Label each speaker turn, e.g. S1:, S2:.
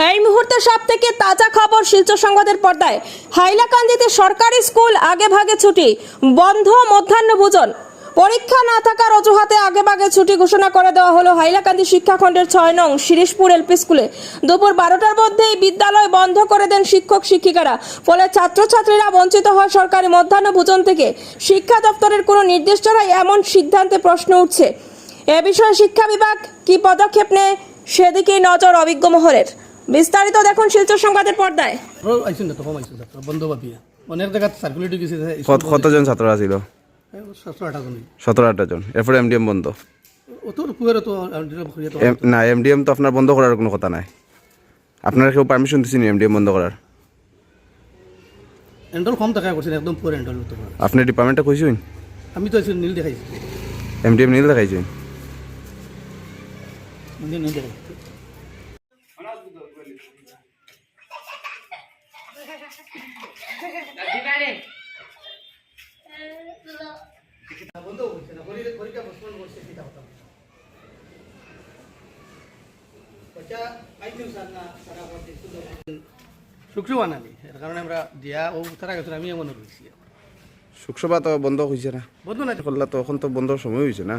S1: এই মুহূর্তে সব থেকে তাজা খবর শিলচর সংবাদের পর্দায়। হাইলাকান্দিতে সরকারি স্কুল আগে ভাগে ছুটি, বন্ধ মধ্যাহ্নভোজন। পরীক্ষা না থাকার অজুহাতে আগেভাগে ছুটি ঘোষণা করে দেওয়া হলো হাইলাকান্দি শিক্ষাখণ্ডের 6 নং শিরিশপুর এলপি স্কুলে। দুপুর 12টার মধ্যেই বিদ্যালয় বন্ধ করে দেন শিক্ষক শিক্ষিকারা। ফলে ছাত্রছাত্রীরা বঞ্চিত হয় সরকারি মধ্যাহ্নভোজন থেকে। শিক্ষা দপ্তরের কোনো নির্দেশ ছাড়াই এমন সিদ্ধান্তে প্রশ্ন উঠছে। এ বিষয়ে শিক্ষা বিভাগ কি পদক্ষেপ নেয় সেদিকেই নজর অভিজ্ঞ মহলের। বিস্তারিত দেখুন শিলচর সংবাদের পর্দায়।
S2: কতজন ছাত্র আছিল? 17-18 জন। এরপরে এমডিএম বন্ধ না? এমডিএম তো আপনার বন্ধ করার কোনো কথা নাই। আপনারা কেউ পারমিশন দিচ্ছেন এমডিএম বন্ধ করার? আপনি ডিপার্টমেন্টে কইছেন?
S3: আমি তো নীল দেখাইছি,
S2: এমডিএম নীল দেখাইছেন?
S3: শুক্রবার নানি এর কারণে আমরা দিয়া ও তারা গেছে, আমি এমন রয়েছি।
S2: শুক্রবার তো বন্ধ হয়েছে না?
S3: বন্ধু না
S2: করলা তো এখন তো বন্ধর সময় হয়েছে না?